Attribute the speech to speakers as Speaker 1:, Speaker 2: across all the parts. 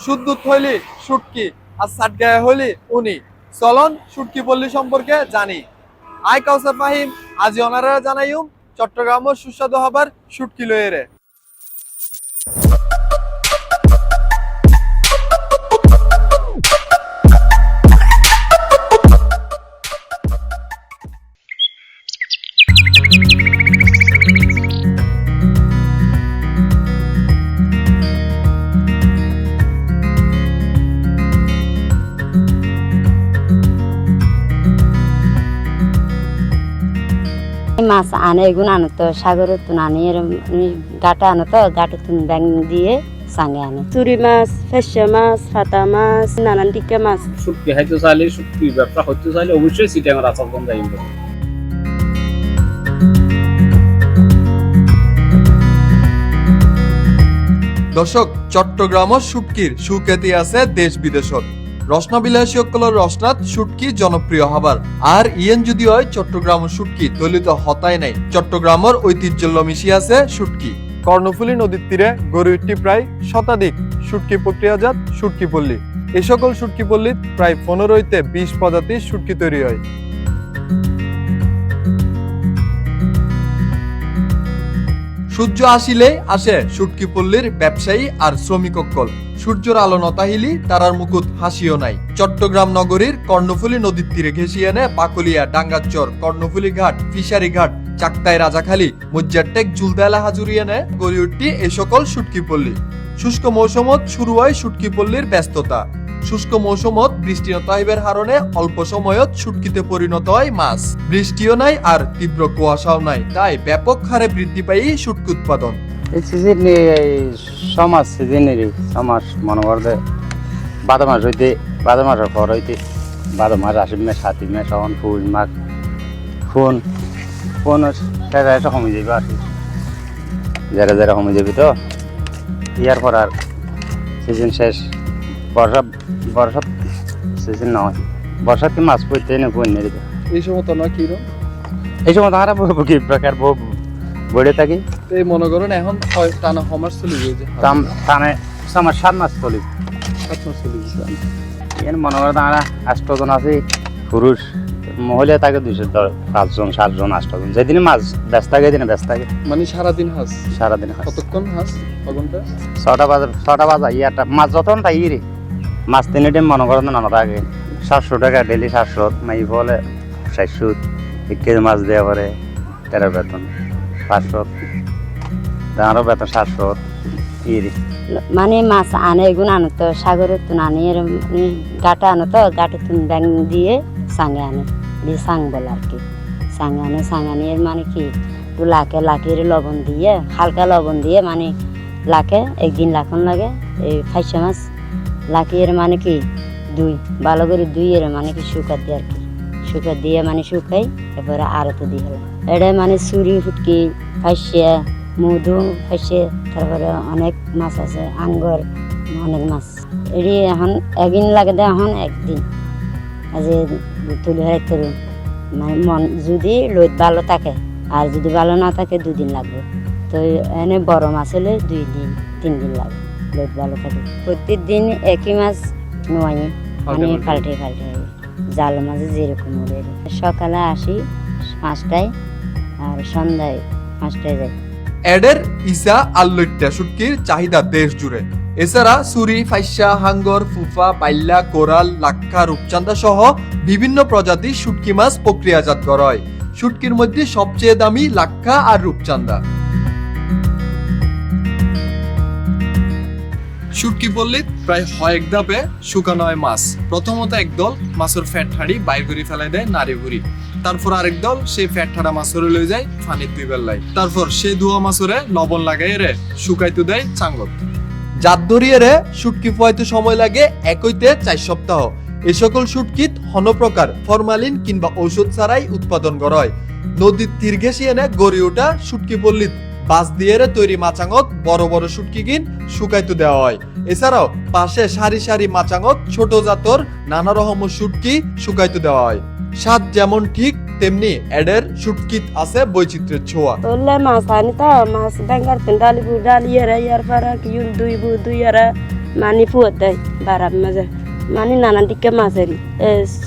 Speaker 1: সুদ্দুত হইলি শুটকি আর সাটগায়ে হইলি উনি। চলন শুটকি পল্লী সম্পর্কে জানি। আই কাউসার ফাহিম আজি ওনারা জানাইম চট্টগ্রামের সুস্বাদু হবার শুটকি লয়েরে।
Speaker 2: মাছ আনে এগুলো আনো তো সাগরের তুন আনি গাটা আনো তো গাটা তুন ব্যাং দিয়ে সাঙ্গে আনে চুরি মাছ ফেসা মাছ ফাতা মাছ নানান টিকা মাছ।
Speaker 3: শুটকি খাইতে চাইলে শুটকি ব্যবসা করতে চাইলে অবশ্যই চিটাগাং রাচারগঞ্জ যাইব।
Speaker 1: দর্শক, চট্টগ্রামের শুটকির সুখ্যাতি আছে দেশ বিদেশত। রসনাবিলাসী সকলের রসনাথ শুটকি জনপ্রিয় হবার। আর ইয়েন যদি হয় চট্টগ্রামের শুটকি দলিত হতাই নাই। চট্টগ্রামের ঐতিহ্য মিশি আছে শুটকি। কর্ণফুলী নদীর তীরে গড়ে উঠতি প্রায় শতাধিক শুটকি প্রক্রিয়াজাত শুটকি পল্লী। এই সকল শুটকি পল্লীত প্রায় 15-20 প্রজাতির শুটকি তৈরি হয়। সূর্য আসিলে আসে শুটকি পল্লীর ব্যবসায়ী আর শ্রমিকসকল। সূর্যের আলো নতাহিলি তারার মুকুট হাসিও নাই। চট্টগ্রাম নগরীর কর্ণফুলী নদীর তীরে ঘেঁষিয়ে এনে বাকলিয়া, ডাঙ্গাচর, কর্ণফুলী ঘাট, ফিশারি ঘাট, চাকতাই, রাজাখালী, মজ্জারটেক, জুলদালা হাজুরিয়ে এনে গড়ে উঠতি এই সকল শুটকি পল্লী। শুষ্ক মৌসুমত শুরু হয় শুটকি পল্লীর ব্যস্ততা। শুষ্ক মৌসুমত বৃষ্টি নতাহিবের হারণে অল্প সময়ত শুটকিতে পরিণত হয় মাছ। বৃষ্টিও নাই আর তীব্র কুয়াশাও নাই, তাই ব্যাপক হারে বৃদ্ধি পায় শুটকি উৎপাদন।
Speaker 4: এই সিজন সমাজ সিজনেরই সমাজ মনে করতে বারো মাস হইতে বারো মাসের পর হইতে বারো মাস আশি মাস সাতি মাস তখন ফুল মাছ ফোন শেষ কমে যাবে আর কি যারা যারা কমে যাবে তো ইয়ার পর আর সিজন শেষ। বর্ষাত সিজন নয়, বর্ষাতে মাছ পড়তে না বই নিয়ে দিবে।
Speaker 1: এই সময় তো না কিরকম
Speaker 4: এই সময় তাহারা কি প্রকার বড়ে থাকি।
Speaker 1: এই মনে করেন এখন টানা হমাস চলে গিয়েছে,
Speaker 4: টানে আমার 7 মাস চলি।
Speaker 1: 7 মাস চলে গেছে।
Speaker 4: এখানে মনে করেন তারা 8জন আছে পুরুষ, মহিলা থাকে 205জন 7জন 8জন। যেদিনে মাছ ব্যস্ত থাকে দিনে ব্যস্ত থাকে,
Speaker 1: মানে সারাদিন হাঁস।
Speaker 4: সারাদিন হাঁস।
Speaker 1: কতক্ষণ হাঁস? ঘন্টা
Speaker 4: 6টা বাজে ইয়ারটা মাছ যতন তাই রে মাছ 3 টাইম মনে করেন না থাকে 700 টাকা ডেলি। 700 মাই বলে 600 1 কেজি মাছ দেওয়া পরে 13 বেতন 500, তারও বেতন 700 ইরি।
Speaker 2: মানে মাছ আনে এগুলো আনো তো সাগরের তুন আনি গাটা আনো তো গাটা তুন ব্যাং দিয়ে সাঙ্গে আনে দিয়ে সাং বলে আর কি। সাঙ্গে আনে এর মানে কি লাখের লবণ দিয়ে হালকা লবণ দিয়ে মানে লাখে একদিন লাখন লাগে। এই ফাইসা মাছ লাখের মানে কি ভালো করে এর মানে কি শুকা দিয়ে আর কি। শুকা দিয়ে মানে শুকাই এরপরে আরো তো দিয়ে হলো এটা মানে চুরি ফুটকি ফাইসা মধু ফাইসে। তারপরে অনেক মাছ আছে আঙ্গর অনেক মাছ। এটি এখন একদিন লাগে দেয়, এখন একদিন আজ তুলে হারাইতে মানে মন যদি লোদ ভালো থাকে, আর যদি ভালো না থাকে 2 দিন লাগবে। তো এনে বড় মাছ হলে 2 দিন 3 দিন লাগে লোদ ভালো থাকে। প্রত্যেক দিন একই মাছ নোয়াই মানে পাল্টে জাল মাঝে যেরকম ওদের। সকালে আসি 5টায় আর সন্ধ্যায় 5টায় যাই।
Speaker 1: এডের ইসা আল্লইট্টা শুটকির চাহিদা দেশ জুড়ে। এছাড়া সুরি, ফাইসা, হাঙ্গর, ফুফা, বাইল্লা, কোরাল, লাক্ষা, রূপচান্দা সহ বিভিন্ন প্রজাতির শুটকি মাছ প্রক্রিয়াজাত করা হয়। শুটকির মধ্যে সবচেয়ে দামি লাক্ষা আর রূপচান্দা। শুটকি পল্লীত প্রায় এক ধাপে শুকানো হয় মাছ। প্রথমত একদল মাছের ফ্যাট হাড়ি বাইর করে ফেলাই দেয় নারী ঘুরি। তারপর আরেক দল সেই ফ্যাট ঠাড়া মাছরে লয়ে যায় ফানির 2 বেলায়। তারপর সেই ধোয়া মাছরে লবণ লাগাই রে শুকাইতে দেয় চাঙ্গত। জাত ধরিয়ে রে শুটকি ফুয়াইতে সময় লাগে 1 হইতে 4 সপ্তাহ। এই সকল শুটকিত হন প্রকার ফরমালিন কিংবা ঔষধ ছাড়াই উৎপাদন করা হয়। নদীর তীর ঘেঁষি এনে গড়ে ওঠা শুটকি পল্লীত বাঁশ দিয়ে তৈরি মাচাঙত বড় বড় শুটকি কিন শুকাইতে দেওয়া হয়। এছাড়াও পাশে সারি সারি মাচাঙত ছোট জাতর নানা রকমের শুটকি শুকাইতে দেওয়া হয়। স্বাদ যেমন ঠিক তেমনি এডের শুটকিত আছে বৈচিত্র্যের ছোঁয়া।
Speaker 5: তোলে মাছ আনি তো মাছ ব্যাঙ্গার ডালি ডালিয়ে ইয়ার পারা কি দুই
Speaker 2: মানে ফুয়ার দেয় বারার মাঝে মানে নানান দিকে মাছ এরি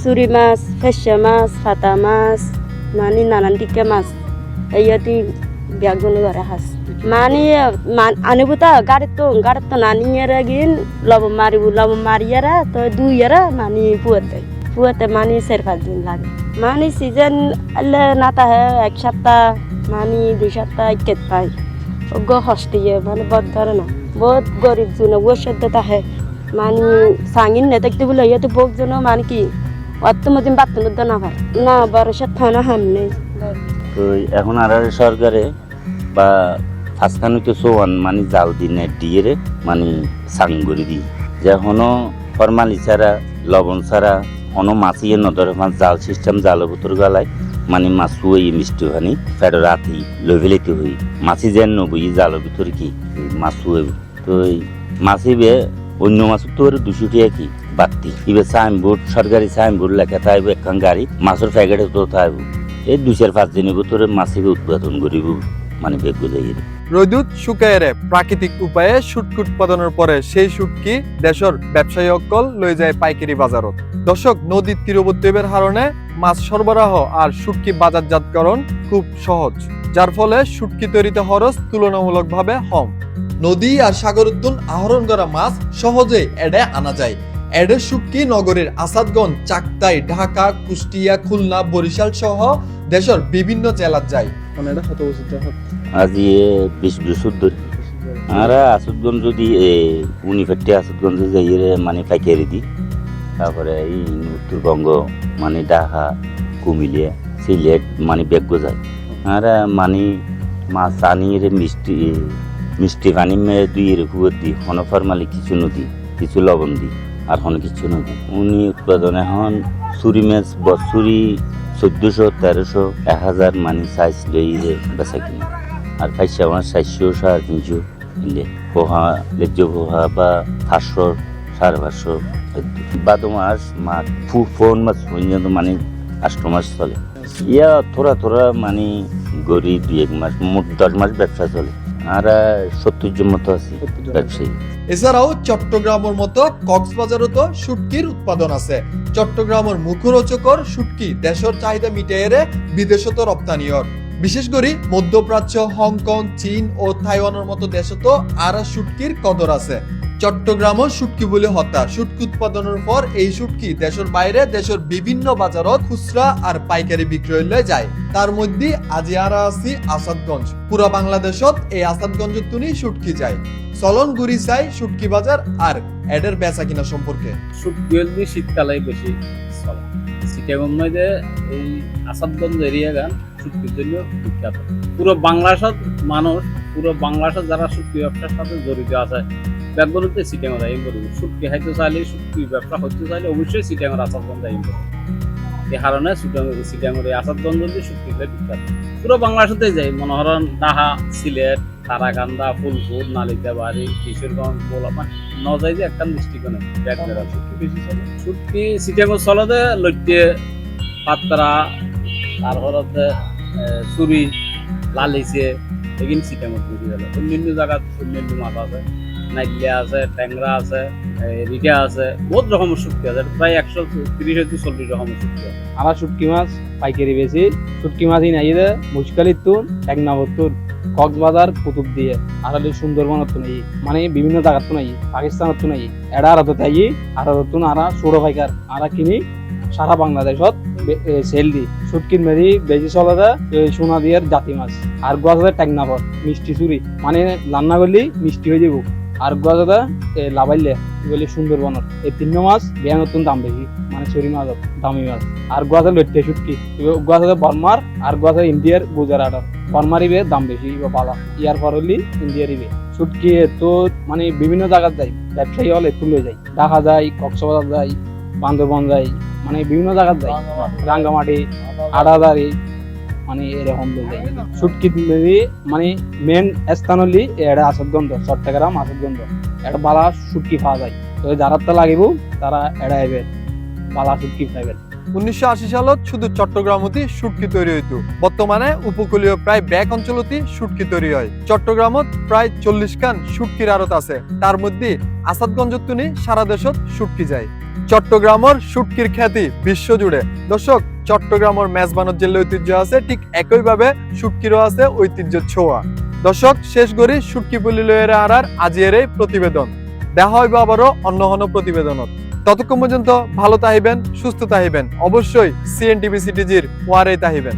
Speaker 2: চুরি মাছ ফেসা মাছ ফাতা মাছ মানে নানান দিকে মাছ এইয়াতি ব্যাগগুলো ঘরে হাস মানে আনিব তো গাড়ির তো নানিয়ারা গিন লবণ মারিয়ারা তো দুইয়ারা মানে ফুয়ার দেয় ফুয়াতে মানে 4-5 দিন লাগে মানে সিজন আল্লে না তাহে 1 সপ্তাহ মানে 2 সপ্তাহ কেট পায় ওগো হস্তিয়ে মানে বদ ধরে না বহুত গরিব জন ও সদ্য তাহে মানে সাঙ্গিন না দেখতে বলে ইয়ে তো বোক জন মানে কি অত মদিন বাতন না ভাই না বরসাত থানা হামনে
Speaker 5: তো এখন আর সরকারে বা ফাঁসখানিতে সোয়ান মানে জাল দিনে দিয়ে মানে সাংগরি দি যে হনো ফরমালি ছাড়া লবণ ছাড়া হনো মাছিয়ে নদরে মাছ জাল সিস্টেম জাল ভিতর গালায় মানে মাছ শুয়ে মিষ্টি হানি ফেডো রাতি লভিলেতে হই মাছি যেন নবই জালের ভিতর কি মাছ শুয়ে তো মাছি বে অন্য মাছ তো 200 টাকা কি বাড়তি ইবে সাইনবোর্ড সরকারি সাইনবোর্ড লেখা থাকব একখান গাড়ি মাছের প্যাকেটে তো থাকব এই 2-5 দিনের ভিতরে মাছিকে উৎপাদন করিব মানে বেগ যাই
Speaker 1: রোদুত শুকায়রে প্রাকৃতিক উপায়ে শুটকি উৎপাদনের পরে সেই শুটকি দেশের ব্যবসায়ী অকল লই যায় পাইকারি বাজারত দর্শক নদীর তীরবর্তীর কারণে মাছ সরবরাহ আর শুটকি বাজারজাতকরণ খুব সহজ যার ফলে শুটকি তৈরিতে খরচ তুলনামূলকভাবে কম নদী আর সাগর উদ্যান আহরণ করা মাছ সহজে এডে আনা যায় এডের শুটকি নগরের আসাদগঞ্জ চাকতাই ঢাকা কুষ্টিয়া খুলনা বরিশাল সহ দেশের বিভিন্ন জেলাত যায় মানে এটা কত বছর
Speaker 5: আজ 20 বছর ধরে আর আসুদগঞ্জ যদি উনিফেটে আসুদগঞ্জে যাই মানে পাইকারি দিই তারপরে এই উত্তরবঙ্গ মানে ঢাকা কুমিল্লা সিলেট মানে বেগ যায় আর মানে মাছ আনিয়ে মিষ্টি পানি মেরে দুই ফুয়ের দিই কোনো ফরমালি কিছু নদী কিছু লবণ দিই আর কোনো কিছু নদী উনি উৎপাদন এখন চুরি মাছ বছরি 1400-1300 1000 মানে সাইজ লই বেচা কিনে আর ফাইসা আমার 400-350 মিলে পোহা লেজ্জ পোহা বা 500-550 বাদো মাছ মাছ ফোন মাছ পর্যন্ত মানে 8 মাস চলে ইয়া থোড়া মানে গড়ি 2-1 মাস মোট 10 মাস ব্যবসা চলে আর 70 জন মতো আছে ব্যবসায়ী
Speaker 1: এছাড়াও চট্টগ্রামের মতো কক্সবাজারও তো শুটকির উৎপাদন আছে চট্টগ্রামের মুখরোচকর শুটকি দেশের চাহিদা মিটাইয়ে বিদেশত রপ্তানিয়র বিশেষ করে মধ্যপ্রাচ্য হংকং চীন ও তাইওয়ানের মতো দেশত আর শুটকির কদর আছে চট্টগ্রামও শুটকি বলে হতা শুটকি উৎপাদনের পর এই শুটকি দেশের বাইরে দেশের বিভিন্ন বাজারত খুচরা আর পাইকারি বিক্রয় লয়ে যায় তার মধ্যে আজি আরা আছি আসাদগঞ্জ পুরা বাংলাদেশত এই আসাদগঞ্জের তুনি শুটকি যায় চলন গুড়ি চাই শুটকি বাজার আর এডের বেচা কিনা সম্পর্কে
Speaker 3: শুটকি হলে শীতকালে বেশি চলে সিটাগঞ্জ মধ্যে এই আসাদগঞ্জ এরিয়া গান শুটকির জন্য বিখ্যাত পুরো বাংলাদেশত মানুষ পুরো বাংলাদেশত যারা শুটকি ব্যবসার সাথে জড়িত আছে ব্যাগগুলোতে সিটাগঞ্জ আইন করব শুটকি খাইতে চাইলে শুটকি ব্যবসা করতে চাইলে অবশ্যই সিটাগঞ্জ আসাদগঞ্জ আইন করব এই কারণে সিটাগঞ্জ আসাদগঞ্জ যদি শুটকি বিখ্যাত পুরো বাংলাদেশতে যাই মনোহরণ ঢাকা সিলেট তারাকান্দা ফুলপুর নালিতাবাড়ি কিশোরগঞ্জ পোলাপান নজাই যে একটা দৃষ্টিকোণে ব্যাগ বেড়া শুটকি বেশি চলে শুটকি সিটাগঞ্জ চলতে লইতে পাত্রা তারপরে চুরি লালিছে এগিন সিটাগঞ্জ বুঝি গেল অন্যান্য জায়গাত অন্যান্য মাছ আছে নাইলিয়া আছে ট্যাংরা আছে রিটা আছে বহুত রকমের শুটকি আছে প্রায় 130-140 রকমের শুটকি আছে
Speaker 6: আমার শুটকি মাছ পাইকারি বেশি শুটকি মাছই নাই রে মুশকালির তুন টেকনাবতুর কক্সবাজার কুতুব দিয়ে আরালি সুন্দরবনত নাই মানে বিভিন্ন জায়গাত তো নাই পাকিস্তানত নাই এডা আরাত তাই আরাত তুন আরা ছোড়ো পাইকার আরা কিনি সারা বাংলাদেশত সেল দি শুটকির মেরি বেশি চলে সোনা দিয়ার জাতি মাছ আর গোয়াজাদের টেকনাবত মিষ্টি চুরি মানে রান্না করলি মিষ্টি হয়ে যাব আর গোয়াজাদা লাভাইলে বলি সুন্দরবনত এই 3 মাছ বেয়া নতুন দাম বেশি মানে চুরি মাছ দামি মাছ আর গোয়াজা লইতে শুটকি গোয়াজাদা বর্মার আর গোয়াজা ইন্ডিয়ার গুজরাটর বর্মারিবে দাম বেশি বা পালা ইয়ার পর হলি ইন্ডিয়ারিবে শুটকি তো মানে বিভিন্ন জায়গায় যাই ব্যবসায়ী হলে তুলে যাই ঢাকা যাই কক্সবাজার যাই বান্দরবন যাই মানে বিভিন্ন জায়গায় যাই রাঙ্গামাটি আড়াদারি মানে এরকম যাই শুটকি মানে মেন স্থান হলি এটা আসাদগঞ্জ চট্টগ্রাম আসাদগঞ্জ একটা বালা শুটকি পাওয়া যায় তো যারা তো লাগিব তারা এড়াইবে বালা শুটকি পাইবে
Speaker 1: 1980 সালত শুধু চট্টগ্রামতি শুটকি তৈরি হইতো। বর্তমানে উপকূলীয় প্রায় ব্যাক অঞ্চলতি শুটকি তৈরি হয়। চট্টগ্রামত প্রায় 40 খান শুটকির আড়ত আছে, তার মধ্যে আসাদগঞ্জতুনি সারা দেশত শুটকি যায়। চট্টগ্রামের শুটকির খ্যাতি বিশ্বজুড়ে। দর্শক, চট্টগ্রামের মেজবানত যে ঐতিহ্য আছে ঠিক একইভাবে শুটকিরও আছে ঐতিহ্য ছোঁয়া। দর্শক, শেষ করি শুটকি পুলি লয়ের আরার আজিয়ের এই প্রতিবেদন। দেখা হইব আবারও অন্য প্রতিবেদনত। ততক্ষণ পর্যন্ত ভালো তাহিবেন, সুস্থ তাহিবেন, অবশ্যই CNTV সিটিজির ওয়ারে তাহিবেন।